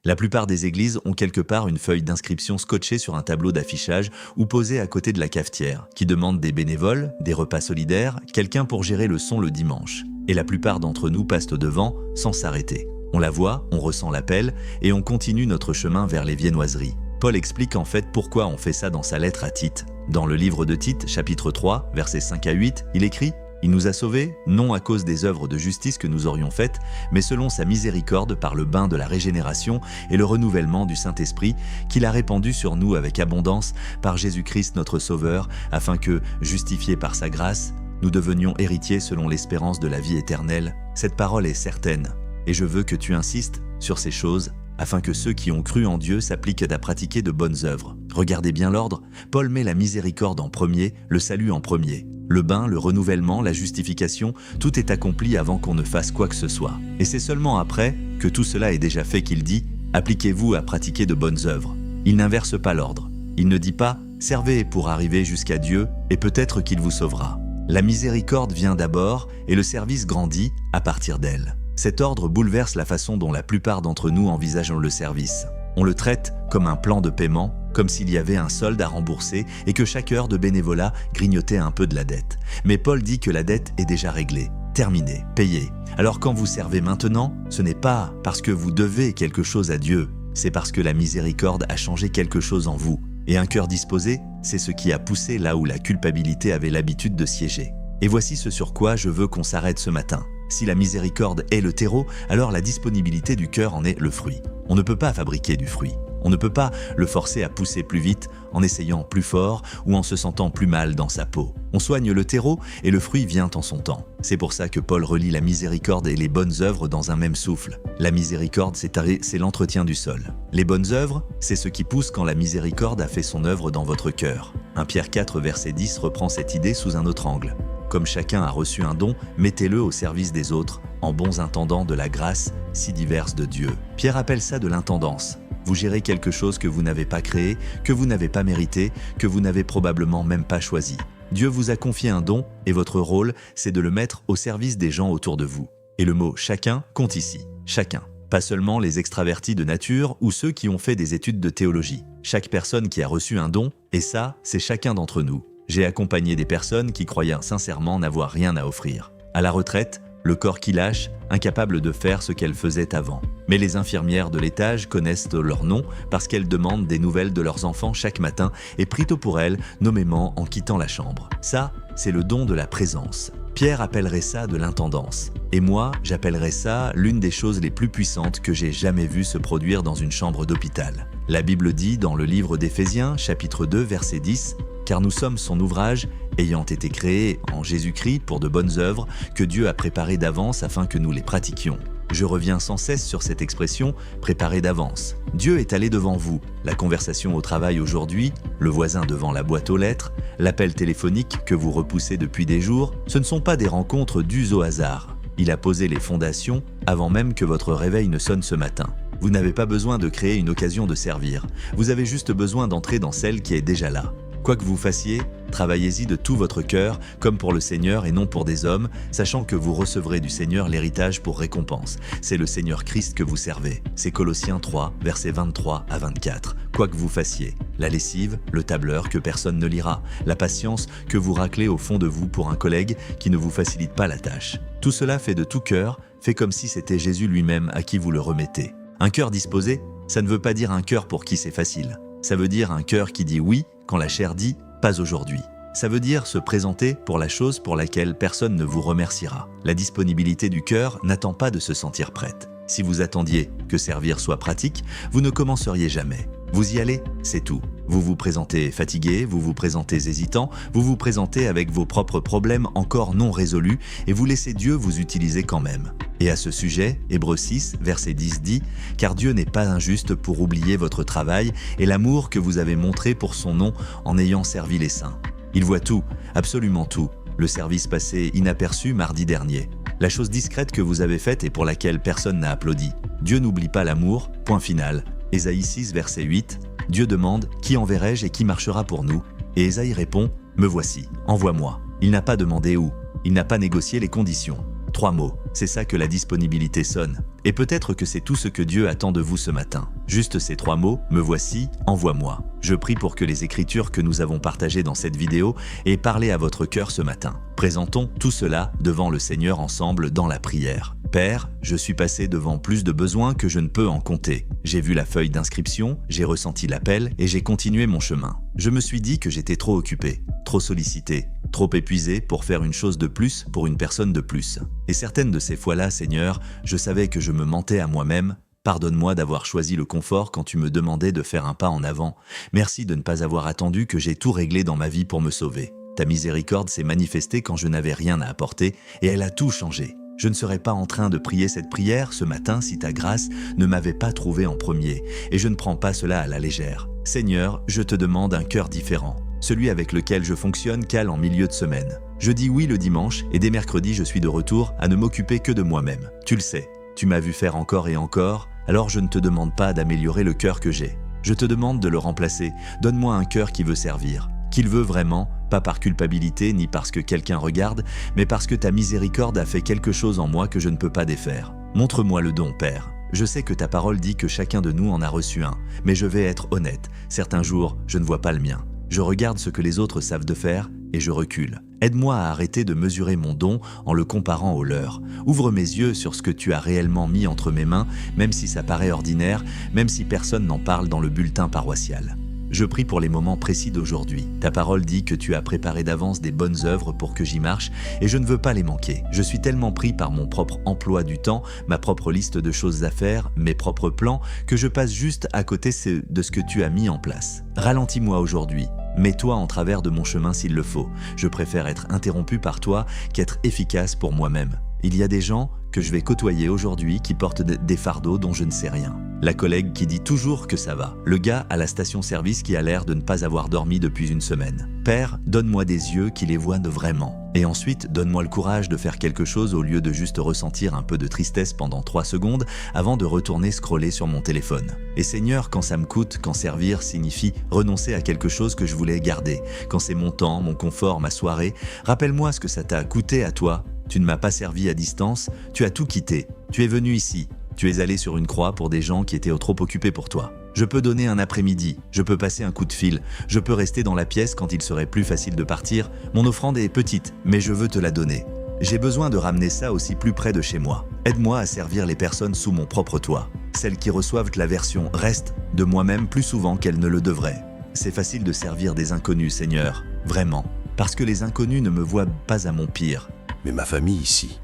La plupart des églises ont quelque part une feuille d'inscription scotchée sur un tableau d'affichage ou posée à côté de la cafetière, qui demande des bénévoles, des repas solidaires, quelqu'un pour gérer le son le dimanche. Et la plupart d'entre nous passent au devant sans s'arrêter. On la voit, on ressent l'appel et on continue notre chemin vers les viennoiseries. Paul explique en fait pourquoi on fait ça dans sa lettre à Tite. Dans le livre de Tite, chapitre 3, versets 5 à 8, il écrit « Il nous a sauvés, non à cause des œuvres de justice que nous aurions faites, mais selon sa miséricorde par le bain de la régénération et le renouvellement du Saint-Esprit qu'il a répandu sur nous avec abondance par Jésus-Christ notre Sauveur, afin que, justifiés par sa grâce, nous devenions héritiers selon l'espérance de la vie éternelle. Cette parole est certaine, et je veux que tu insistes sur ces choses, afin que ceux qui ont cru en Dieu s'appliquent à pratiquer de bonnes œuvres. » Regardez bien l'ordre, Paul met la miséricorde en premier, le salut en premier. Le bain, le renouvellement, la justification, tout est accompli avant qu'on ne fasse quoi que ce soit. Et c'est seulement après que tout cela est déjà fait qu'il dit « Appliquez-vous à pratiquer de bonnes œuvres ». Il n'inverse pas l'ordre. Il ne dit pas « Servez pour arriver jusqu'à Dieu et peut-être qu'il vous sauvera ». La miséricorde vient d'abord et le service grandit à partir d'elle. Cet ordre bouleverse la façon dont la plupart d'entre nous envisagent le service. On le traite comme un plan de paiement, comme s'il y avait un solde à rembourser et que chaque heure de bénévolat grignotait un peu de la dette. Mais Paul dit que la dette est déjà réglée, terminée, payée. Alors quand vous servez maintenant, ce n'est pas parce que vous devez quelque chose à Dieu, c'est parce que la miséricorde a changé quelque chose en vous. Et un cœur disposé, c'est ce qui a poussé là où la culpabilité avait l'habitude de siéger. Et voici ce sur quoi je veux qu'on s'arrête ce matin. Si la miséricorde est le terreau, alors la disponibilité du cœur en est le fruit. On ne peut pas fabriquer du fruit. On ne peut pas le forcer à pousser plus vite en essayant plus fort ou en se sentant plus mal dans sa peau. On soigne le terreau et le fruit vient en son temps. C'est pour ça que Paul relie la miséricorde et les bonnes œuvres dans un même souffle. La miséricorde, c'est l'entretien du sol. Les bonnes œuvres, c'est ce qui pousse quand la miséricorde a fait son œuvre dans votre cœur. 1 Pierre 4, verset 10 reprend cette idée sous un autre angle. Comme chacun a reçu un don, mettez-le au service des autres, en bons intendants de la grâce si diverse de Dieu. Pierre appelle ça de l'intendance. Vous gérez quelque chose que vous n'avez pas créé, que vous n'avez pas mérité, que vous n'avez probablement même pas choisi. Dieu vous a confié un don et votre rôle, c'est de le mettre au service des gens autour de vous. Et le mot « chacun » compte ici. Chacun. Pas seulement les extravertis de nature ou ceux qui ont fait des études de théologie. Chaque personne qui a reçu un don, et ça, c'est chacun d'entre nous. J'ai accompagné des personnes qui croyaient sincèrement n'avoir rien à offrir. À la retraite, le corps qui lâche, incapable de faire ce qu'elles faisaient avant. Mais les infirmières de l'étage connaissent leur nom parce qu'elles demandent des nouvelles de leurs enfants chaque matin et prient pour elles, nommément en quittant la chambre. Ça, c'est le don de la présence. Pierre appellerait ça de l'intendance. Et moi, j'appellerais ça l'une des choses les plus puissantes que j'ai jamais vues se produire dans une chambre d'hôpital. La Bible dit dans le livre d'Éphésiens, chapitre 2, verset 10, « Car nous sommes son ouvrage, ayant été créés en Jésus-Christ pour de bonnes œuvres que Dieu a préparées d'avance afin que nous les pratiquions. » Je reviens sans cesse sur cette expression « préparer d'avance ». Dieu est allé devant vous. La conversation au travail aujourd'hui, le voisin devant la boîte aux lettres, l'appel téléphonique que vous repoussez depuis des jours, ce ne sont pas des rencontres dues au hasard. Il a posé les fondations avant même que votre réveil ne sonne ce matin. Vous n'avez pas besoin de créer une occasion de servir. Vous avez juste besoin d'entrer dans celle qui est déjà là. Quoi que vous fassiez, travaillez-y de tout votre cœur, comme pour le Seigneur et non pour des hommes, sachant que vous recevrez du Seigneur l'héritage pour récompense. C'est le Seigneur Christ que vous servez. C'est Colossiens 3, versets 23 à 24. Quoi que vous fassiez, la lessive, le tableur que personne ne lira, la patience que vous raclez au fond de vous pour un collègue qui ne vous facilite pas la tâche. Tout cela fait de tout cœur, fait comme si c'était Jésus lui-même à qui vous le remettez. Un cœur disposé, ça ne veut pas dire un cœur pour qui c'est facile. Ça veut dire un cœur qui dit oui quand la chair dit « pas aujourd'hui ». Ça veut dire se présenter pour la chose pour laquelle personne ne vous remerciera. La disponibilité du cœur n'attend pas de se sentir prête. Si vous attendiez que servir soit pratique, vous ne commenceriez jamais. Vous y allez, c'est tout. Vous vous présentez fatigué, vous vous présentez hésitant, vous vous présentez avec vos propres problèmes encore non résolus et vous laissez Dieu vous utiliser quand même. Et à ce sujet, Hébreux 6, verset 10 dit « Car Dieu n'est pas injuste pour oublier votre travail et l'amour que vous avez montré pour son nom en ayant servi les saints. » Il voit tout, absolument tout. Le service passé inaperçu mardi dernier. La chose discrète que vous avez faite et pour laquelle personne n'a applaudi. Dieu n'oublie pas l'amour, point final. Ésaïe 6, verset 8, Dieu demande « Qui enverrai-je et qui marchera pour nous ?» Et Ésaïe répond « Me voici, envoie-moi. » Il n'a pas demandé où, il n'a pas négocié les conditions. 3 mots, c'est ça que la disponibilité sonne. Et peut-être que c'est tout ce que Dieu attend de vous ce matin. Juste ces 3 mots, me voici, envoie-moi. Je prie pour que les écritures que nous avons partagées dans cette vidéo aient parlé à votre cœur ce matin. Présentons tout cela devant le Seigneur ensemble dans la prière. Père, je suis passé devant plus de besoins que je ne peux en compter. J'ai vu la feuille d'inscription, j'ai ressenti l'appel et j'ai continué mon chemin. Je me suis dit que j'étais trop occupé, trop sollicité, trop épuisé pour faire une chose de plus pour une personne de plus. Et certaines de ces fois-là, Seigneur, je savais que je me mentais à moi-même. Pardonne-moi d'avoir choisi le confort quand tu me demandais de faire un pas en avant. Merci de ne pas avoir attendu que j'ai tout réglé dans ma vie pour me sauver. Ta miséricorde s'est manifestée quand je n'avais rien à apporter et elle a tout changé. Je ne serais pas en train de prier cette prière ce matin si ta grâce ne m'avait pas trouvé en premier, et je ne prends pas cela à la légère. Seigneur, je te demande un cœur différent, celui avec lequel je fonctionne cale en milieu de semaine. Je dis oui le dimanche, et dès mercredi je suis de retour à ne m'occuper que de moi-même. Tu le sais, tu m'as vu faire encore et encore, alors je ne te demande pas d'améliorer le cœur que j'ai. Je te demande de le remplacer. Donne-moi un cœur qui veut servir, qu'il veut vraiment, pas par culpabilité ni parce que quelqu'un regarde, mais parce que ta miséricorde a fait quelque chose en moi que je ne peux pas défaire. Montre-moi le don, Père. Je sais que ta parole dit que chacun de nous en a reçu un, mais je vais être honnête. Certains jours, je ne vois pas le mien. Je regarde ce que les autres savent de faire et je recule. Aide-moi à arrêter de mesurer mon don en le comparant au leur. Ouvre mes yeux sur ce que tu as réellement mis entre mes mains, même si ça paraît ordinaire, même si personne n'en parle dans le bulletin paroissial. Je prie pour les moments précis d'aujourd'hui. Ta parole dit que tu as préparé d'avance des bonnes œuvres pour que j'y marche et je ne veux pas les manquer. Je suis tellement pris par mon propre emploi du temps, ma propre liste de choses à faire, mes propres plans, que je passe juste à côté de ce que tu as mis en place. Ralentis-moi aujourd'hui. Mets-toi en travers de mon chemin s'il le faut. Je préfère être interrompu par toi qu'être efficace pour moi-même. Il y a des gens que je vais côtoyer aujourd'hui qui portent des fardeaux dont je ne sais rien. La collègue qui dit toujours que ça va. Le gars à la station-service qui a l'air de ne pas avoir dormi depuis une semaine. Père, donne-moi des yeux qui les voient vraiment. Et ensuite, donne-moi le courage de faire quelque chose au lieu de juste ressentir un peu de tristesse pendant 3 secondes avant de retourner scroller sur mon téléphone. Et Seigneur, quand ça me coûte, quand servir signifie renoncer à quelque chose que je voulais garder, quand c'est mon temps, mon confort, ma soirée, rappelle-moi ce que ça t'a coûté à toi. Tu ne m'as pas servi à distance, tu as tout quitté, tu es venu ici, tu es allé sur une croix pour des gens qui étaient trop occupés pour toi. Je peux donner un après-midi, je peux passer un coup de fil, je peux rester dans la pièce quand il serait plus facile de partir. Mon offrande est petite, mais je veux te la donner. J'ai besoin de ramener ça aussi plus près de chez moi. Aide-moi à servir les personnes sous mon propre toit. Celles qui reçoivent la version « reste » de moi-même plus souvent qu'elles ne le devraient. C'est facile de servir des inconnus, Seigneur, vraiment, parce que les inconnus ne me voient pas à mon pire. Mais ma famille ici.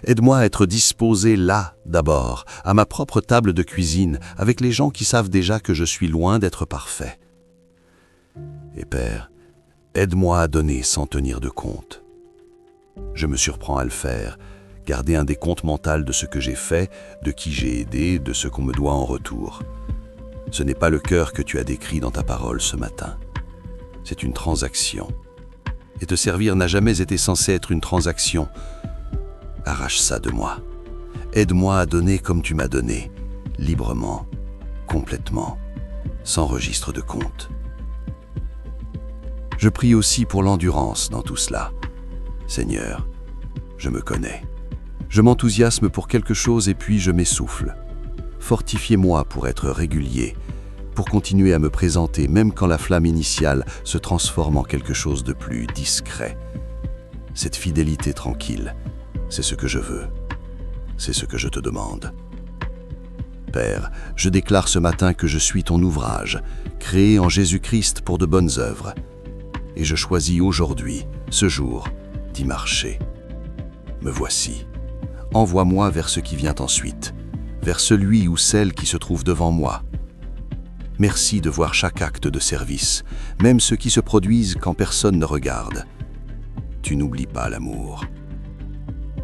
Aide-moi à être disposé là, d'abord, à ma propre table de cuisine, avec les gens qui savent déjà que je suis loin d'être parfait. Et Père, aide-moi à donner sans tenir de compte. Je me surprends à le faire, garder un décompte mental de ce que j'ai fait, de qui j'ai aidé, de ce qu'on me doit en retour. Ce n'est pas le cœur que tu as décrit dans ta parole ce matin. C'est une transaction. Et te servir n'a jamais été censé être une transaction. Arrache ça de moi. Aide-moi à donner comme tu m'as donné, librement, complètement, sans registre de compte. Je prie aussi pour l'endurance dans tout cela. Seigneur, je me connais. Je m'enthousiasme pour quelque chose et puis je m'essouffle. Fortifiez-moi pour être régulier, pour continuer à me présenter même quand la flamme initiale se transforme en quelque chose de plus discret. Cette fidélité tranquille, c'est ce que je veux, c'est ce que je te demande. Père, je déclare ce matin que je suis ton ouvrage, créé en Jésus-Christ pour de bonnes œuvres. Et je choisis aujourd'hui, ce jour, d'y marcher. Me voici. Envoie-moi vers ce qui vient ensuite, vers celui ou celle qui se trouve devant moi. Merci de voir chaque acte de service, même ceux qui se produisent quand personne ne regarde. Tu n'oublies pas l'amour.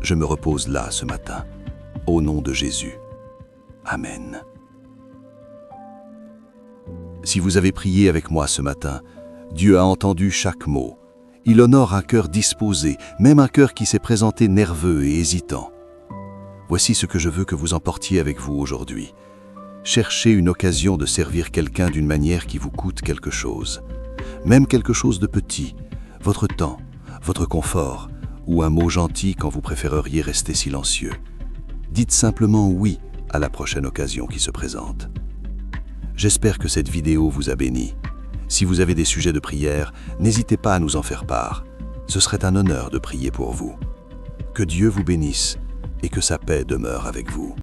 Je me repose là ce matin, au nom de Jésus. Amen. Si vous avez prié avec moi ce matin, Dieu a entendu chaque mot. Il honore un cœur disposé, même un cœur qui s'est présenté nerveux et hésitant. Voici ce que je veux que vous emportiez avec vous aujourd'hui. Cherchez une occasion de servir quelqu'un d'une manière qui vous coûte quelque chose. Même quelque chose de petit, votre temps, votre confort ou un mot gentil quand vous préféreriez rester silencieux. Dites simplement oui à la prochaine occasion qui se présente. J'espère que cette vidéo vous a béni. Si vous avez des sujets de prière, n'hésitez pas à nous en faire part. Ce serait un honneur de prier pour vous. Que Dieu vous bénisse et que sa paix demeure avec vous.